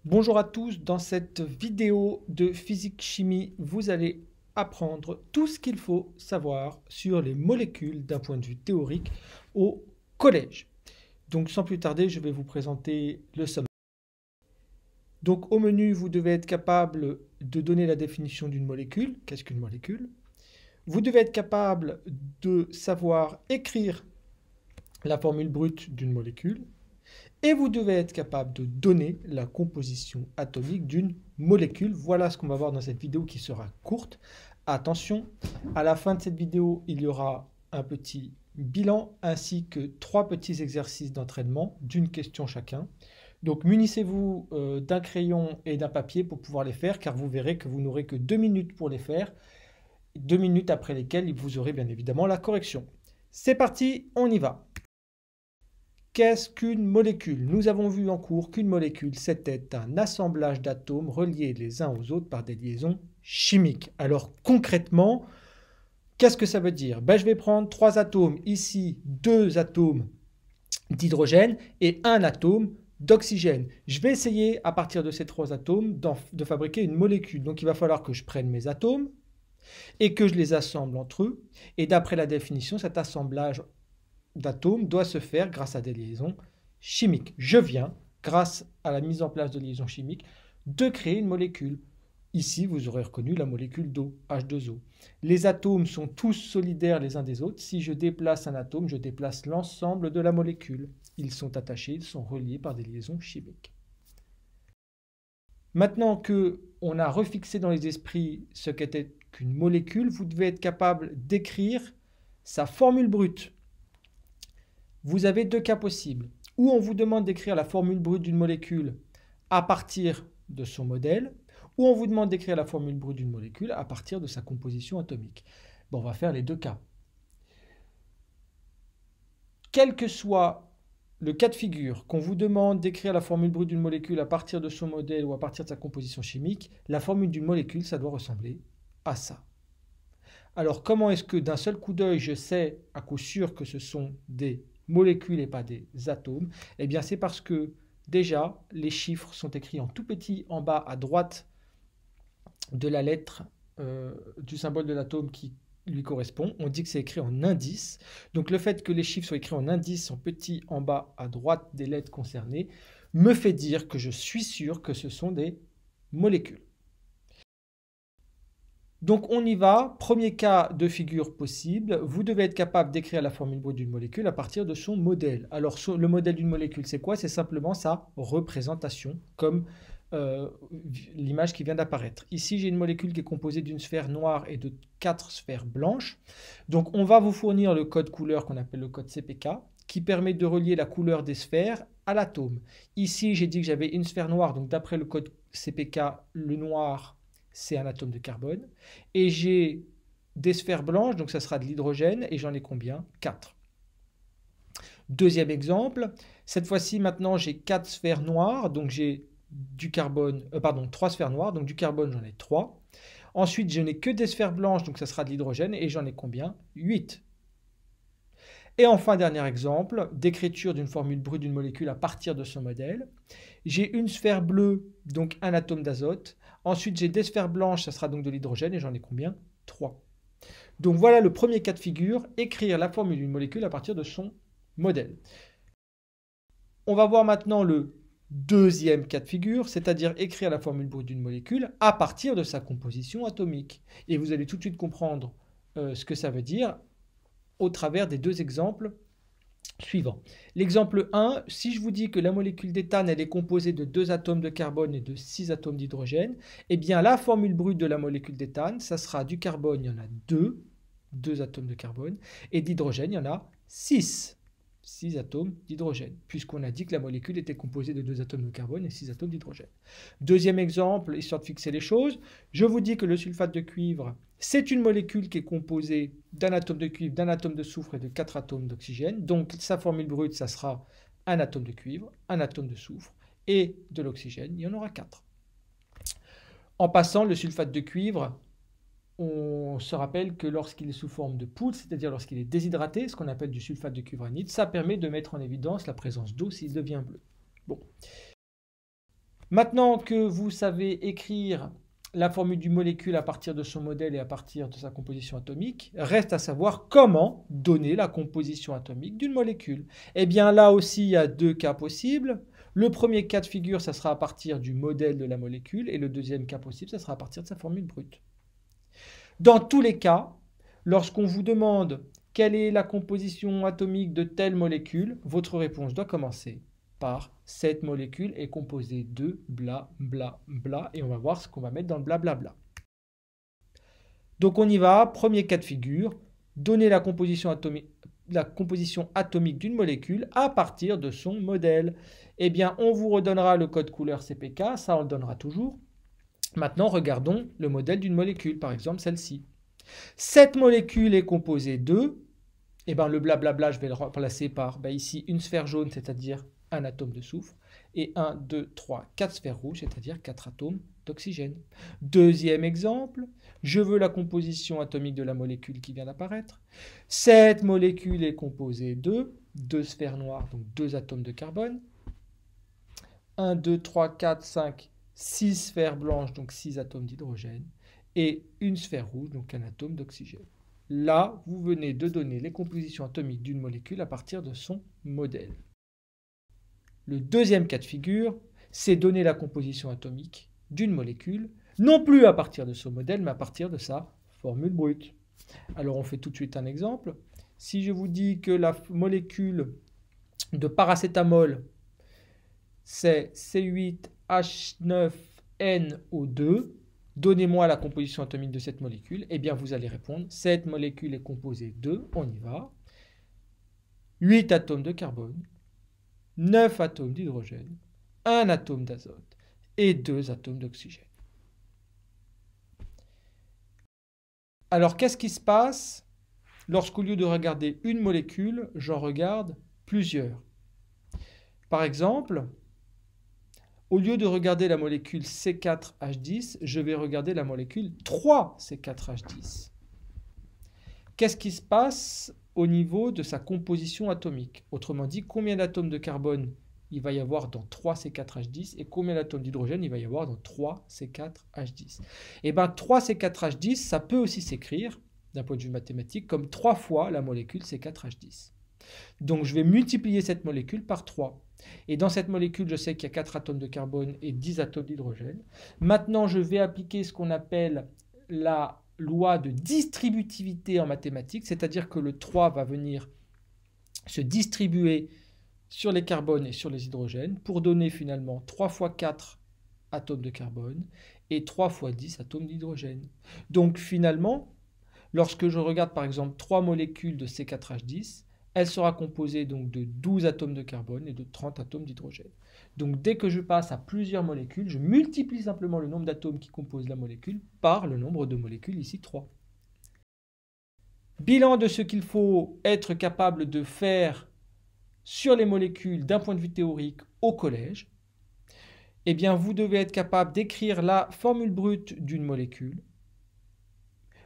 Bonjour à tous, dans cette vidéo de physique-chimie, vous allez apprendre tout ce qu'il faut savoir sur les molécules d'un point de vue théorique au collège. Donc sans plus tarder, je vais vous présenter le sommaire. Donc au menu, vous devez être capable de donner la définition d'une molécule. Qu'est-ce qu'une molécule? Vous devez être capable de savoir écrire la formule brute d'une molécule. Et vous devez être capable de donner la composition atomique d'une molécule. Voilà ce qu'on va voir dans cette vidéo qui sera courte. Attention, à la fin de cette vidéo, il y aura un petit bilan ainsi que 3 petits exercices d'entraînement d'une question chacun. Donc munissez-vous d'un crayon et d'un papier pour pouvoir les faire, car vous verrez que vous n'aurez que 2 minutes pour les faire, 2 minutes après lesquelles vous aurez bien évidemment la correction. C'est parti, on y va. Qu'est-ce qu'une molécule? Nous avons vu en cours qu'une molécule, c'était un assemblage d'atomes reliés les uns aux autres par des liaisons chimiques. Alors concrètement, qu'est-ce que ça veut dire? Je vais prendre 3 atomes, ici 2 atomes d'hydrogène et 1 atome d'oxygène. Je vais essayer à partir de ces 3 atomes de fabriquer une molécule. Donc il va falloir que je prenne mes atomes et que je les assemble entre eux. Et d'après la définition, cet assemblage d'atomes doit se faire grâce à des liaisons chimiques. Je viens, grâce à la mise en place de liaisons chimiques, de créer une molécule. Ici, vous aurez reconnu la molécule d'eau, H2O. Les atomes sont tous solidaires les uns des autres. Si je déplace un atome, je déplace l'ensemble de la molécule. Ils sont attachés, ils sont reliés par des liaisons chimiques. Maintenant qu'on a refixé dans les esprits ce qu'était qu'une molécule, vous devez être capable d'écrire sa formule brute. Vous avez 2 cas possibles. Ou on vous demande d'écrire la formule brute d'une molécule à partir de son modèle, ou on vous demande d'écrire la formule brute d'une molécule à partir de sa composition atomique. Bon, on va faire les 2 cas. Quel que soit le cas de figure, qu'on vous demande d'écrire la formule brute d'une molécule à partir de son modèle ou à partir de sa composition chimique, la formule d'une molécule, ça doit ressembler à ça. Alors, comment est-ce que d'un seul coup d'œil, je sais à coup sûr que ce sont des molécules et pas des atomes? Eh bien, c'est parce que déjà, les chiffres sont écrits en tout petit en bas à droite de la lettre du symbole de l'atome qui lui correspond. On dit que c'est écrit en indice. Donc, le fait que les chiffres soient écrits en indice en petit en bas à droite des lettres concernées me fait dire que je suis sûr que ce sont des molécules. Donc on y va, premier cas de figure possible, vous devez être capable d'écrire la formule brute d'une molécule à partir de son modèle. Alors le modèle d'une molécule, c'est quoi? C'est simplement sa représentation, comme l'image qui vient d'apparaître. Ici, j'ai une molécule qui est composée d'une sphère noire et de 4 sphères blanches. Donc on va vous fournir le code couleur qu'on appelle le code CPK, qui permet de relier la couleur des sphères à l'atome. Ici, j'ai dit que j'avais une sphère noire, donc d'après le code CPK, le noir, c'est un atome de carbone. Et j'ai des sphères blanches, donc ça sera de l'hydrogène, et j'en ai combien? 4. Deuxième exemple, cette fois-ci maintenant j'ai 4 sphères noires, donc j'ai du carbone, 3 sphères noires, donc du carbone j'en ai 3. Ensuite je n'ai que des sphères blanches, donc ça sera de l'hydrogène, et j'en ai combien? 8. Et enfin, dernier exemple, d'écriture d'une formule brute d'une molécule à partir de son modèle. J'ai une sphère bleue, donc un atome d'azote. Ensuite, j'ai des sphères blanches, ça sera donc de l'hydrogène, et j'en ai combien? 3. Donc voilà le premier cas de figure, écrire la formule d'une molécule à partir de son modèle. On va voir maintenant le deuxième cas de figure, c'est-à-dire écrire la formule brute d'une molécule à partir de sa composition atomique. Et vous allez tout de suite comprendre ce que ça veut dire au travers des 2 exemples suivants. L'exemple 1, si je vous dis que la molécule d'éthane elle est composée de 2 atomes de carbone et de 6 atomes d'hydrogène, eh bien la formule brute de la molécule d'éthane, ça sera du carbone, il y en a 2 atomes de carbone, et d'hydrogène, il y en a 6 atomes d'hydrogène, puisqu'on a dit que la molécule était composée de 2 atomes de carbone et 6 atomes d'hydrogène. Deuxième exemple, histoire de fixer les choses, je vous dis que le sulfate de cuivre, c'est une molécule qui est composée d'un atome de cuivre, d'un atome de soufre et de 4 atomes d'oxygène. Donc sa formule brute, ça sera un atome de cuivre, un atome de soufre et de l'oxygène, il y en aura 4. En passant, le sulfate de cuivre, on se rappelle que lorsqu'il est sous forme de poudre, c'est-à-dire lorsqu'il est déshydraté, ce qu'on appelle du sulfate de cuivranite, ça permet de mettre en évidence la présence d'eau s'il devient bleu. Bon. Maintenant que vous savez écrire la formule d'une molécule à partir de son modèle et à partir de sa composition atomique, reste à savoir comment donner la composition atomique d'une molécule. Eh bien là aussi, il y a deux cas possibles. Le premier cas de figure, ça sera à partir du modèle de la molécule, et le deuxième cas possible, ça sera à partir de sa formule brute. Dans tous les cas, lorsqu'on vous demande quelle est la composition atomique de telle molécule, votre réponse doit commencer par cette molécule est composée de bla bla bla, et on va voir ce qu'on va mettre dans le bla bla bla. Donc on y va, premier cas de figure, donner la composition atomique d'une molécule à partir de son modèle. Eh bien, on vous redonnera le code couleur CPK, ça on le donnera toujours. Maintenant, regardons le modèle d'une molécule, par exemple celle-ci. Cette molécule est composée de, eh bien, le blablabla, je vais le remplacer par ici une sphère jaune, c'est-à-dire un atome de soufre, et 1, 2, 3, 4 sphères rouges, c'est-à-dire 4 atomes d'oxygène. Deuxième exemple, je veux la composition atomique de la molécule qui vient d'apparaître. Cette molécule est composée de 2 sphères noires, donc 2 atomes de carbone, 1, 2, 3, 4, 5, 6 sphères blanches, donc 6 atomes d'hydrogène, et une sphère rouge, donc un atome d'oxygène. Là, vous venez de donner les compositions atomiques d'une molécule à partir de son modèle. Le deuxième cas de figure, c'est donner la composition atomique d'une molécule, non plus à partir de son modèle, mais à partir de sa formule brute. Alors on fait tout de suite un exemple. Si je vous dis que la molécule de paracétamol, c'est C8H9NO2, donnez-moi la composition atomique de cette molécule. Eh bien, vous allez répondre, cette molécule est composée de, on y va, 8 atomes de carbone, 9 atomes d'hydrogène, 1 atome d'azote et 2 atomes d'oxygène. Alors, qu'est-ce qui se passe lorsqu'au lieu de regarder une molécule, j'en regarde plusieurs? Par exemple, au lieu de regarder la molécule C4H10, je vais regarder la molécule 3C4H10. Qu'est-ce qui se passe au niveau de sa composition atomique? Autrement dit, combien d'atomes de carbone il va y avoir dans 3C4H10 et combien d'atomes d'hydrogène il va y avoir dans 3C4H10? Eh bien, 3C4H10, ça peut aussi s'écrire, d'un point de vue mathématique, comme 3 fois la molécule C4H10. Donc, je vais multiplier cette molécule par 3. Et dans cette molécule, je sais qu'il y a 4 atomes de carbone et 10 atomes d'hydrogène. Maintenant, je vais appliquer ce qu'on appelle la loi de distributivité en mathématiques, c'est-à-dire que le 3 va venir se distribuer sur les carbones et sur les hydrogènes pour donner finalement 3 fois 4 atomes de carbone et 3 fois 10 atomes d'hydrogène. Donc finalement, lorsque je regarde par exemple 3 molécules de C4H10, elle sera composée donc de 12 atomes de carbone et de 30 atomes d'hydrogène. Donc dès que je passe à plusieurs molécules, je multiplie simplement le nombre d'atomes qui composent la molécule par le nombre de molécules, ici 3. Bilan de ce qu'il faut être capable de faire sur les molécules d'un point de vue théorique au collège. Eh bien, vous devez être capable d'écrire la formule brute d'une molécule.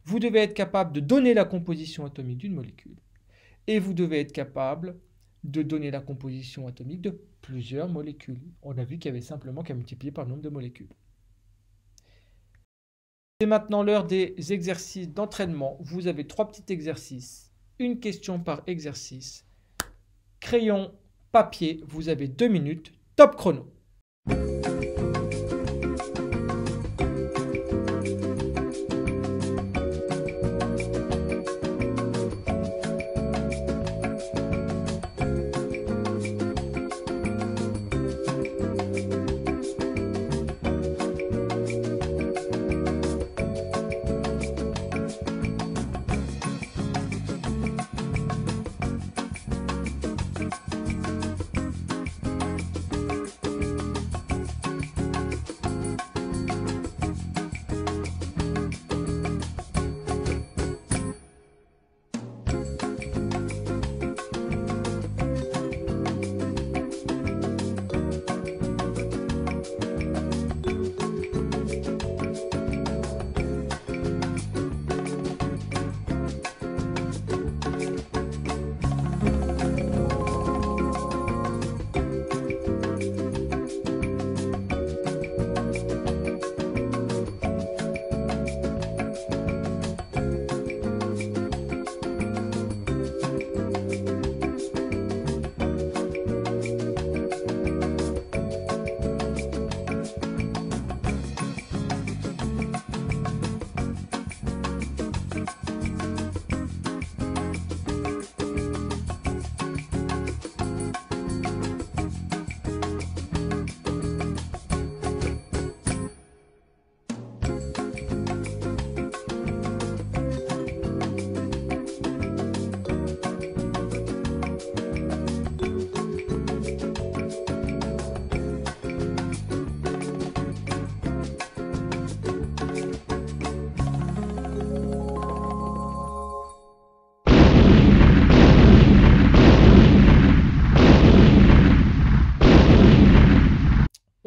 Vous devez être capable de donner la composition atomique d'une molécule. Et vous devez être capable de donner la composition atomique de plusieurs molécules. On a vu qu'il y avait simplement qu'à multiplier par le nombre de molécules. C'est maintenant l'heure des exercices d'entraînement. Vous avez 3 petits exercices, une question par exercice. Crayon, papier, vous avez 2 minutes, top chrono.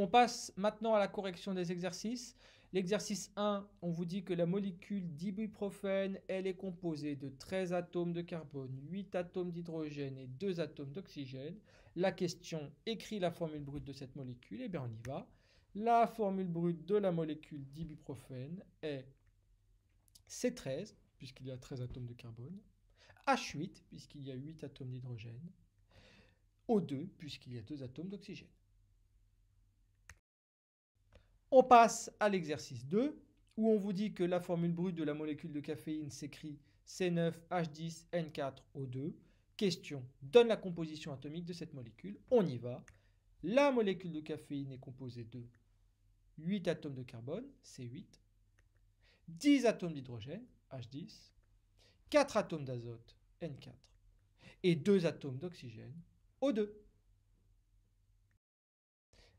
On passe maintenant à la correction des exercices. L'exercice 1, on vous dit que la molécule d'ibuprofène, elle est composée de 13 atomes de carbone, 8 atomes d'hydrogène et 2 atomes d'oxygène. La question, écrit la formule brute de cette molécule. Eh bien, on y va. La formule brute de la molécule d'ibuprofène est C13, puisqu'il y a 13 atomes de carbone, H8, puisqu'il y a 8 atomes d'hydrogène, O2, puisqu'il y a 2 atomes d'oxygène. On passe à l'exercice 2, où on vous dit que la formule brute de la molécule de caféine s'écrit C9H10N4O2. Question, donne la composition atomique de cette molécule. On y va. La molécule de caféine est composée de 8 atomes de carbone, C8, 10 atomes d'hydrogène, H10, 4 atomes d'azote, N4, et 2 atomes d'oxygène, O2.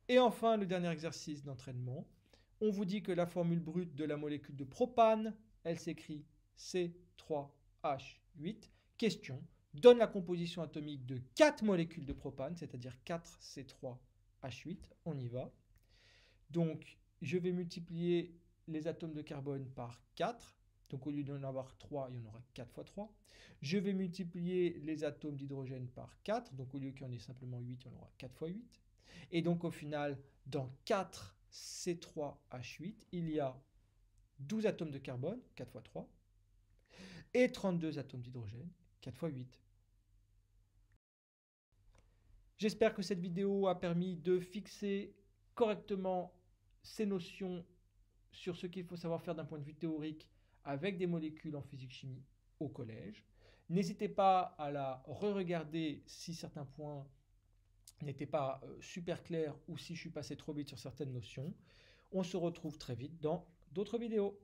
Et enfin, le dernier exercice d'entraînement, on vous dit que la formule brute de la molécule de propane, elle s'écrit C3H8. Question, donne la composition atomique de 4 molécules de propane, c'est-à-dire 4 C3H8. On y va. Donc, je vais multiplier les atomes de carbone par 4. Donc, au lieu d'en avoir 3, il y en aura 4 fois 3. Je vais multiplier les atomes d'hydrogène par 4. Donc, au lieu qu'il y en ait simplement 8, il y en aura 4 fois 8. Et donc, au final, dans 4 C3H8, il y a 12 atomes de carbone, 4 fois 3, et 32 atomes d'hydrogène, 4 fois 8. J'espère que cette vidéo a permis de fixer correctement ces notions sur ce qu'il faut savoir faire d'un point de vue théorique avec des molécules en physique-chimie au collège. N'hésitez pas à la re-regarder si certains points n'étaient pas super clairs ou si je suis passé trop vite sur certaines notions. On se retrouve très vite dans d'autres vidéos.